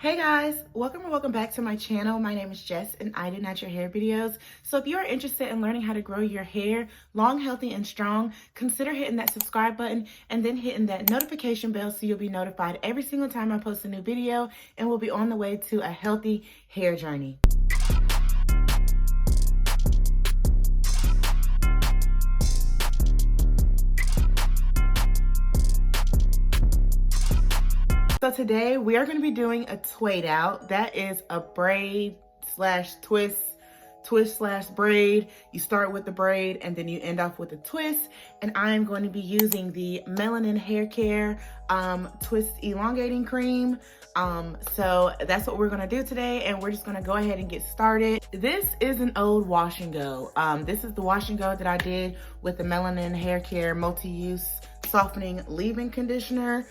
Hey guys, welcome or welcome back to my channel. My name is Jess and I do natural hair videos. So if you are interested in learning how to grow your hair long, healthy, and strong, consider hitting that subscribe button and then hitting that notification bell so you'll be notified every single time I post a new video, and we'll be on the way to a healthy hair journey. So today we are going to be doing a twaid out. That is a braid slash twist slash braid. You start with the braid and then you end off with a twist. And I am going to be using the Melanin Hair Care Twist Elongating Cream. So that's what we're going to do today, and we're just going to go ahead and get started. This is an old wash and go. This is the wash and go that I did with the Melanin Hair Care Multi-Use Softening Leave-In Conditioner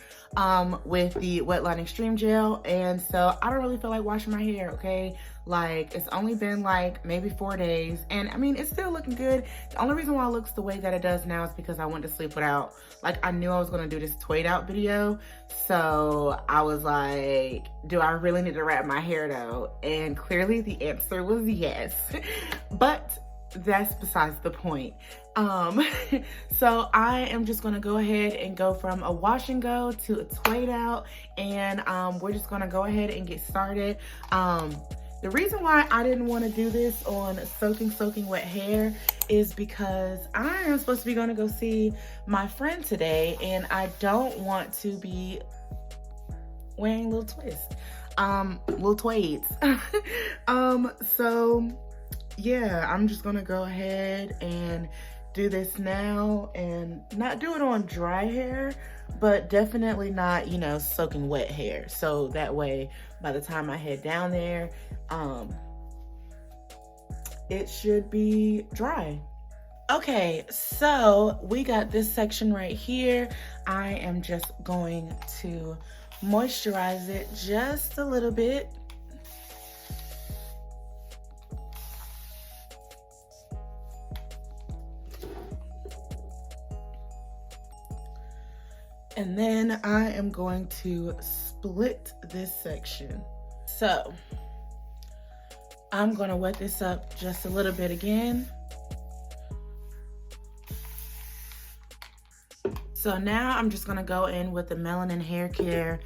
with the Wet Line Extreme Gel. And so I don't really feel like washing my hair, okay? Like, it's only been like maybe 4 days, and I mean, it's still looking good. The only reason why it looks the way that it does now is because I went to sleep without, like, I knew I was gonna do this Twaidout video, so I was like, do I really need to wrap my hair though? And clearly the answer was yes. But that's besides the point. So I am just gonna go ahead and go from a wash and go to a Twaidout, and we're just gonna go ahead and get started. The reason why I didn't want to do this on soaking wet hair is because I am supposed to be going to go see my friend today, and I don't want to be wearing little twists, little twaids. So yeah, I'm just gonna go ahead and do this now, and not do it on dry hair, but definitely not, you know, soaking wet hair. So that way, by the time I head down there, it should be dry. Okay, so we got this section right here. I am just going to moisturize it just a little bit. And then I am going to split this section. So I'm gonna wet this up just a little bit again. So now I'm just gonna go in with the Melanin Hair Care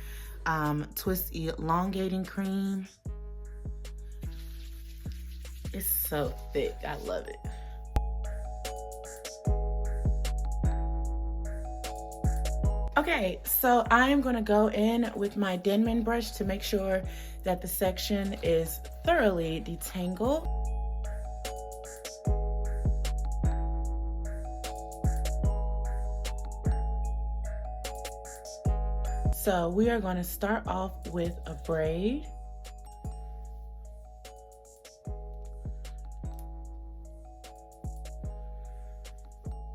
Twist Elongating Cream. It's so thick, I love it. Okay, so I'm gonna go in with my Denman brush to make sure that the section is thoroughly detangled. So we are gonna start off with a braid.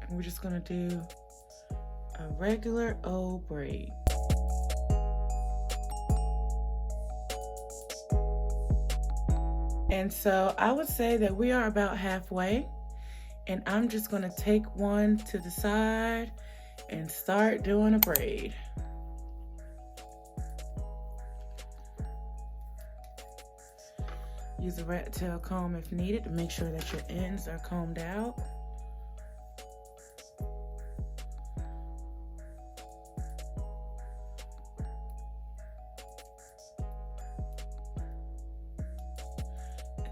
And we're just gonna do a regular old braid. And so I would say that we are about halfway, and I'm just gonna take one to the side and start doing a braid. Use a rat tail comb if needed to make sure that your ends are combed out.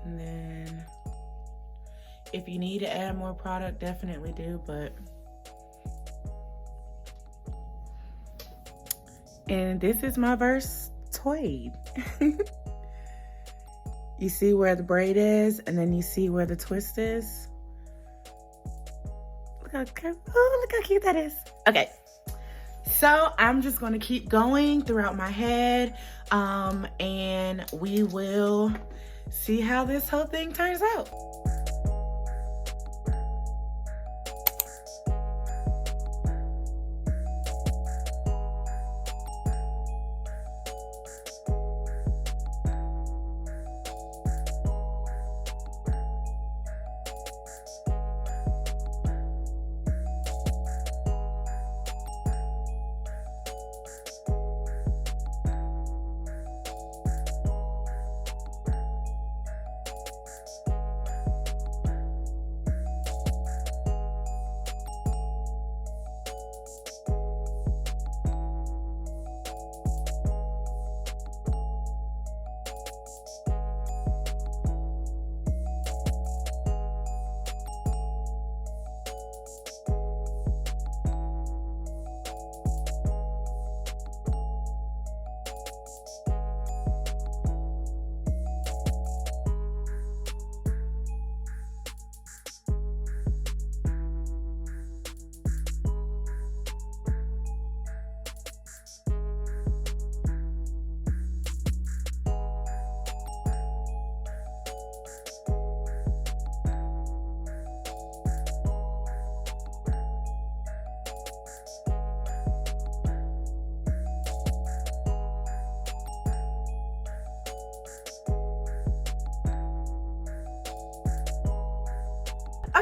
And then if you need to add more product, definitely do, and this is my verse twaid. You see where the braid is, and then you see where the twist is. Look how cute that is. Okay, so I'm just gonna keep going throughout my head, and we will see how this whole thing turns out.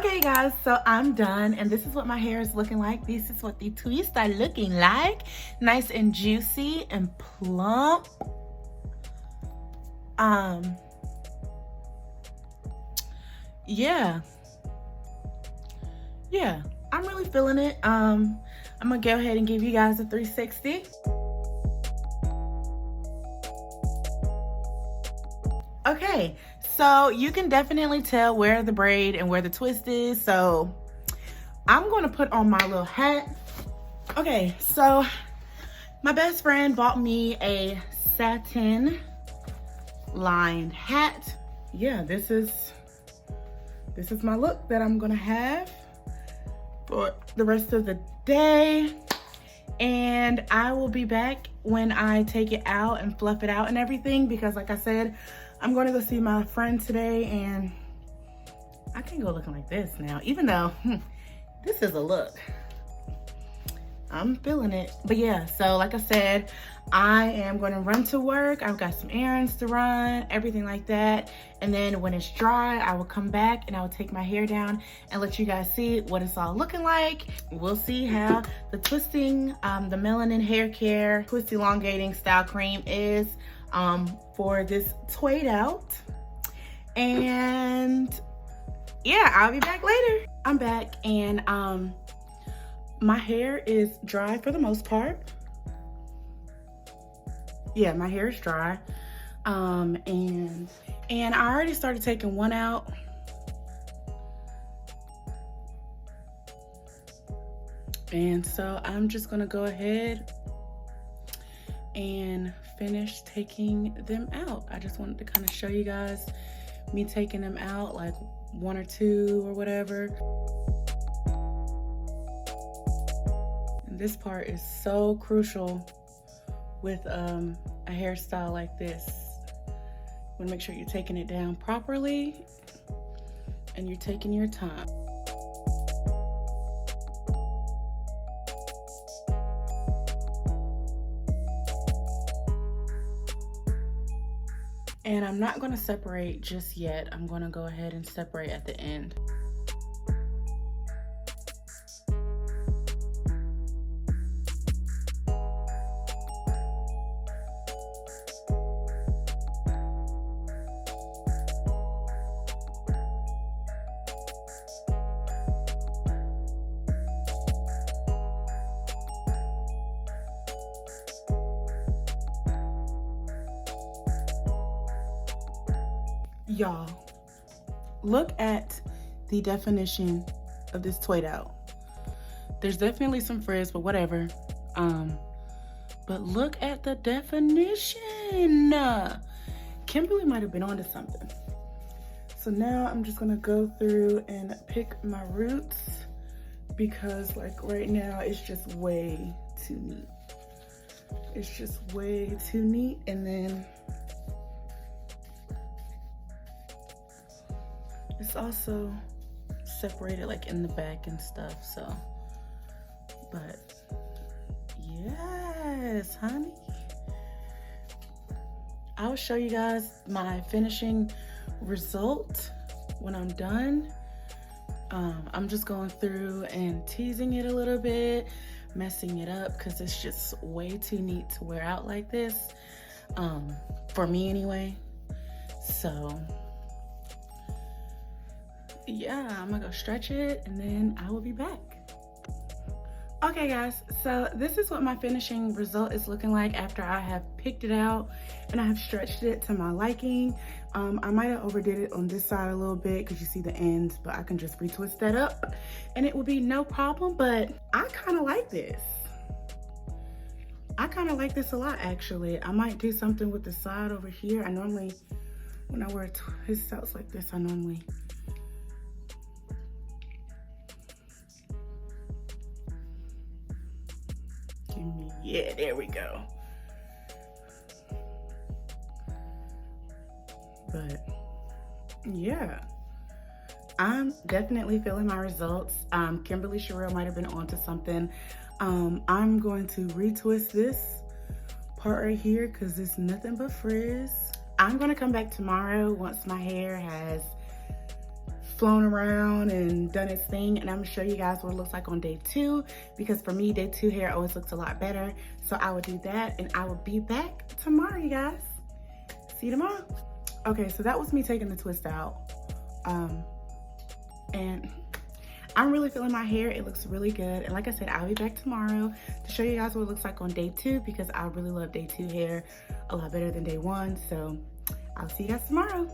Okay guys, so I'm done and this is what my hair is looking like. This is what the twists are looking like. Nice and juicy and plump. Yeah, I'm really feeling it. I'm gonna go ahead and give you guys a 360. Okay, so you can definitely tell where the braid and where the twist is. So I'm gonna put on my little hat. Okay, so my best friend bought me a satin lined hat. Yeah, this is my look that I'm gonna have for the rest of the day. And I will be back when I take it out and fluff it out and everything, because like I said, I'm going to go see my friend today and I can't go looking like this now, even though this is a look. I'm feeling it. But yeah, so like I said, I am going to run to work. I've got some errands to run, everything like that. And then when it's dry, I will come back and I will take my hair down and let you guys see what it's all looking like. We'll see how the twisting, the Melanin Hair Care Twist Elongating Style Cream is for this Twaidout. And yeah, I'll be back later. I'm back and my hair is dry for the most part. Yeah, my hair is dry. And I already started taking one out. And so I'm just gonna go ahead and finish taking them out. I just wanted to kind of show you guys me taking them out, like one or two or whatever. And this part is so crucial with a hairstyle like this. You wanna make sure you're taking it down properly and you're taking your time. And I'm not gonna separate just yet. I'm gonna go ahead and separate at the end. Y'all, look at the definition of this Twaidout. There's definitely some frizz, but whatever. But look at the definition. Kimberly might have been onto something. So now I'm just gonna go through and pick my roots, because like right now it's just way too neat. It's just way too neat. And then it's also separated like in the back and stuff, so. But yes, honey. I'll show you guys my finishing result when I'm done. I'm just going through and teasing it a little bit, messing it up, because it's just way too neat to wear out like this, for me anyway. So yeah, I'm gonna go stretch it and then I will be back. Okay guys, so this is what my finishing result is looking like after I have picked it out and I have stretched it to my liking. I might have overdid it on this side a little bit because you see the ends, but I can just retwist that up and it will be no problem. But I kind of like this. I kind of like this a lot, actually. I might do something with the side over here. I normally, when I wear twist outs like this, I normally yeah, there we go. But yeah, I'm definitely feeling my results. Kimberly Sherrill might have been onto something. I'm going to retwist this part right here because it's nothing but frizz. I'm gonna come back tomorrow once my hair has flown around and done its thing, and I'm gonna show you guys what it looks like on day 2, because for me, day 2 hair always looks a lot better. So I will do that, and I will be back tomorrow, you guys. See you tomorrow. Okay, so that was me taking the twist out. And I'm really feeling my hair. It looks really good. And like I said, I'll be back tomorrow to show you guys what it looks like on day 2, because I really love day 2 hair a lot better than day 1. So I'll see you guys tomorrow.